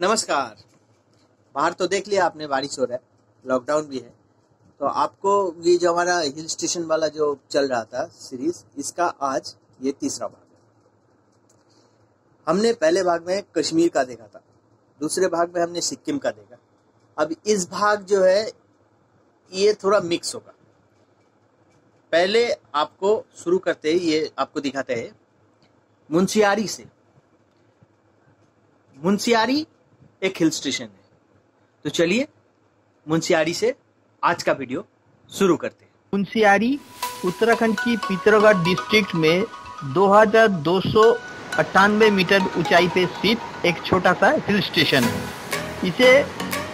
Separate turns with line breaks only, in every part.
नमस्कार। बाहर तो देख लिया आपने, बारिश हो रहा है, लॉकडाउन भी है। तो आपको ये जो हमारा हिल स्टेशन वाला जो चल रहा था सीरीज, इसका आज ये तीसरा भाग है। हमने पहले भाग में कश्मीर का देखा था, दूसरे भाग में हमने सिक्किम का देखा। अब इस भाग जो है ये थोड़ा मिक्स होगा। पहले आपको शुरू करते ही ये आपको दिखाते हैं मुंशियारी से। मुंशियारी एक हिल स्टेशन है, तो चलिए मुंशियारी से आज का वीडियो शुरू करते हैं।
मुंशियारी उत्तराखंड की पिथौरागढ़ डिस्ट्रिक्ट में 2298 मीटर ऊंचाई पे स्थित एक छोटा सा हिल स्टेशन है। इसे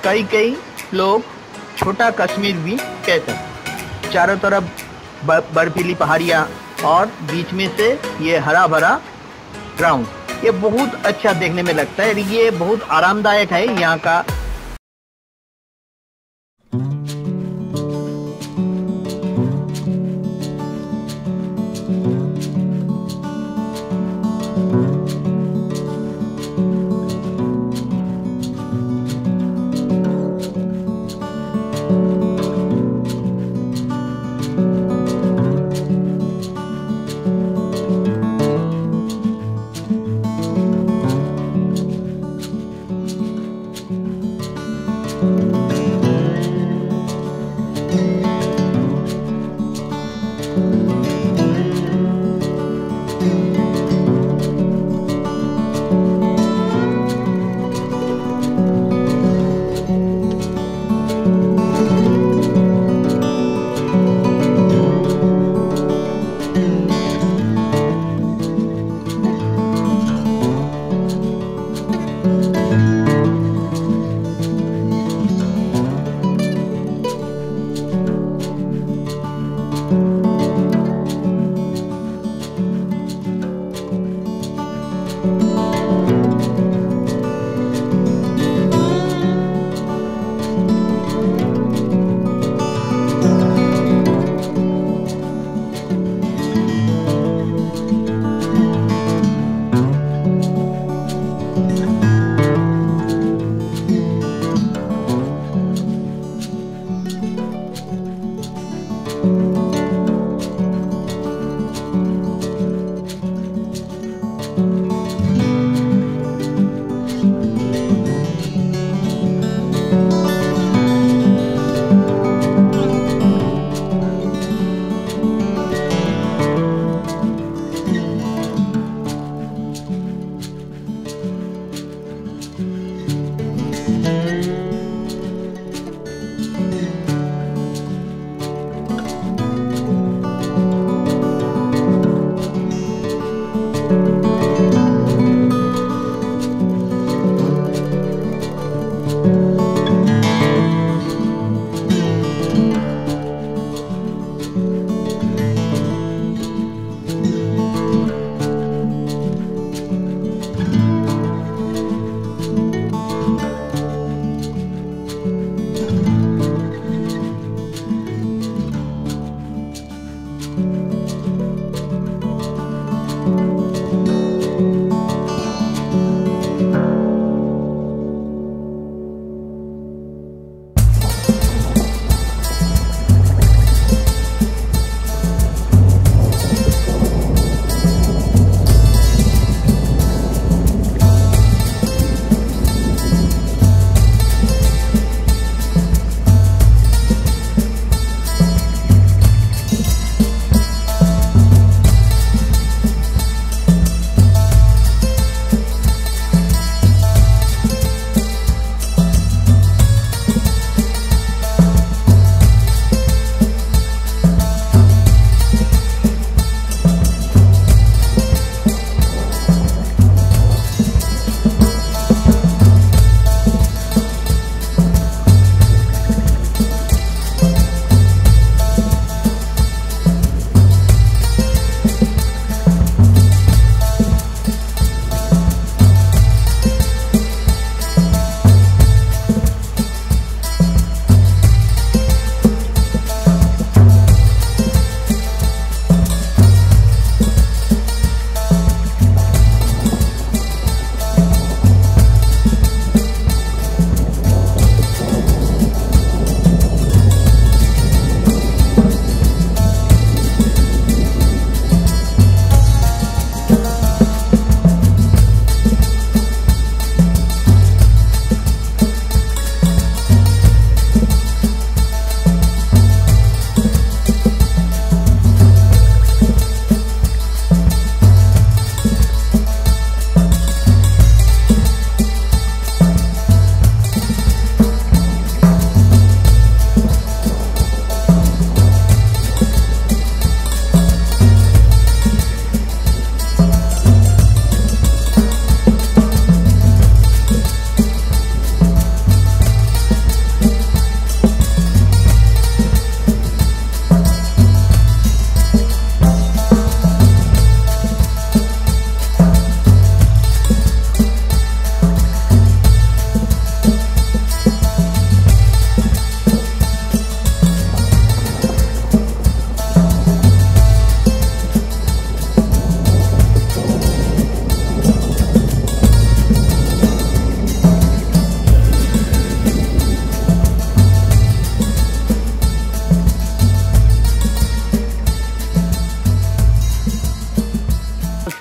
कई लोग छोटा कश्मीर भी कहते हैं। चारों तरफ बर्फीली पहाड़ियाँ और बीच में से ये हरा भरा ग्राउंड, ये बहुत अच्छा देखने में लगता है। ये बहुत आरामदायक है यहाँ का।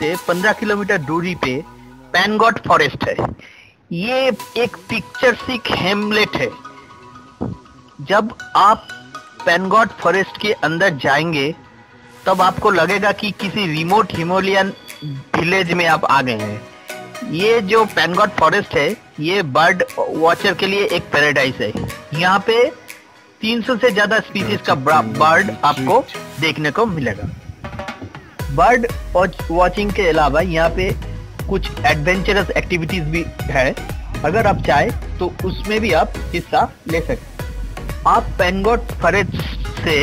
से 15 किलोमीटर दूरी पे पैनगॉट फॉरेस्ट है। ये एक पिक्चरस्टिक हैमलेट है। जब आप पैनगॉट फॉरेस्ट के अंदर जाएंगे तब आपको लगेगा कि किसी रिमोट हिमालयन विलेज में आप आ गए हैं। ये जो पैनगॉट फॉरेस्ट है ये बर्ड वॉचर के लिए एक पैराडाइज है। यहाँ पे 300 से ज्यादा स्पीसीज का बर्ड आपको देखने को मिलेगा। बर्ड वॉचिंग के अलावा यहाँ पे कुछ एडवेंचरस एक्टिविटीज भी है। अगर आप चाहे तो उसमें भी आप हिस्सा ले सकते। आप पैनगॉट फॉरेस्ट से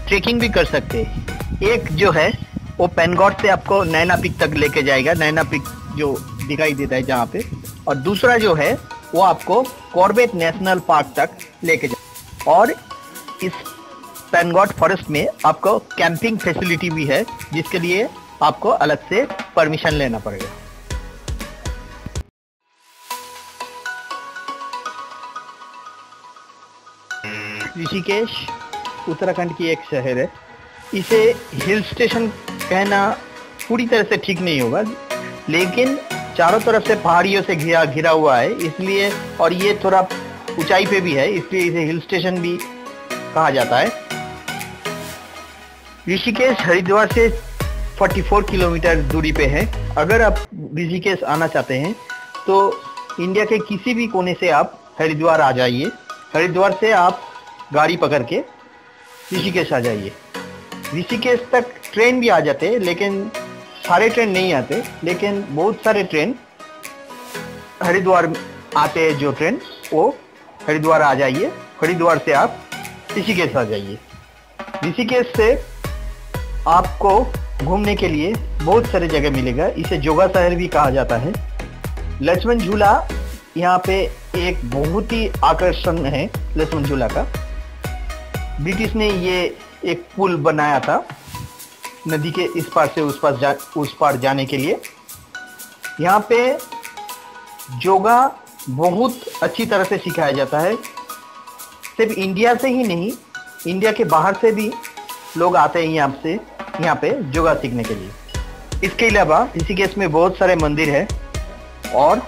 ट्रेकिंग भी कर सकते हैं। एक जो है वो पैनगॉट से आपको नैना पीक तक लेके जाएगा, नैना पीक जो दिखाई देता है जहाँ पे, और दूसरा जो है वो आपको कॉर्बेट नेशनल पार्क तक लेके जाएगा। और इस पैनगॉट फॉरेस्ट में आपको कैंपिंग फैसिलिटी भी है, जिसके लिए आपको अलग से परमिशन लेना पड़ेगा। ऋषिकेश उत्तराखंड की एक शहर है। इसे हिल स्टेशन कहना पूरी तरह से ठीक नहीं होगा, लेकिन चारों तरफ से पहाड़ियों से घिरा हुआ है इसलिए, और ये थोड़ा ऊंचाई पे भी है इसलिए इसे हिल स्टेशन भी कहा जाता है। ऋषिकेश हरिद्वार से 44 किलोमीटर दूरी पे है। अगर आप ऋषिकेश आना चाहते हैं तो इंडिया के किसी भी कोने से आप हरिद्वार आ जाइए। हरिद्वार से आप गाड़ी पकड़ के ऋषिकेश आ जाइए। ऋषिकेश तक ट्रेन भी आ जाते हैं, लेकिन सारे ट्रेन नहीं आते, लेकिन बहुत सारे ट्रेन हरिद्वार आते हैं। जो ट्रेन वो हरिद्वार आ जाइए, हरिद्वार से आप ऋषिकेश आ जाइए। ऋषिकेश से आपको घूमने के लिए बहुत सारे जगह मिलेगा। इसे जोगा शहर भी कहा जाता है। लक्ष्मण झूला यहाँ पे एक बहुत ही आकर्षण है लक्ष्मण झूला का। ब्रिटिश ने ये एक पुल बनाया था नदी के इस पार से उस पार जाने के लिए। यहाँ पे योगा बहुत अच्छी तरह से सिखाया जाता है। सिर्फ इंडिया से ही नहीं, इंडिया के बाहर से भी लोग आते हैं यहाँ पे योगा सीखने के लिए। इसके अलावा ऋषिकेश में बहुत सारे मंदिर है, और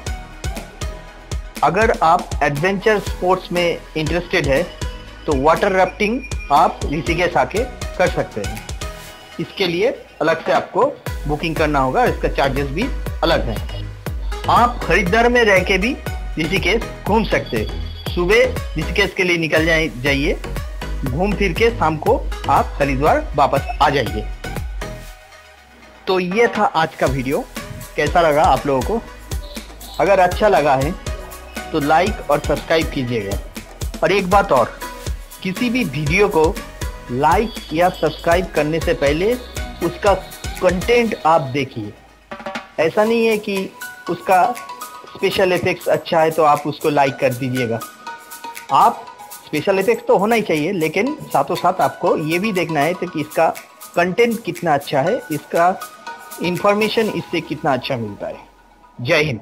अगर आप एडवेंचर स्पोर्ट्स में इंटरेस्टेड है तो वाटर राफ्टिंग आप ऋषिकेश आके कर सकते हैं। इसके लिए अलग से आपको बुकिंग करना होगा, इसका चार्जेस भी अलग हैं। आप हरिद्वार में रह के भी ऋषिकेश घूम सकते हैं। सुबह ऋषिकेश के लिए निकल जाइए, घूम फिर के शाम को आप हरिद्वार वापस आ जाइए। तो ये था आज का वीडियो। कैसा लगा आप लोगों को? अगर अच्छा लगा है तो लाइक और सब्सक्राइब कीजिएगा। और एक बात और, किसी भी वीडियो को लाइक या सब्सक्राइब करने से पहले उसका कंटेंट आप देखिए। ऐसा नहीं है कि उसका स्पेशल इफेक्ट्स अच्छा है तो आप उसको लाइक कर दीजिएगा। आप स्पेशल इफेक्ट्स तो होना ही चाहिए, लेकिन साथों साथ आपको ये भी देखना है कि इसका कंटेंट कितना अच्छा है, इसका इंफॉर्मेशन इससे कितना अच्छा मिलता है। जय हिंद।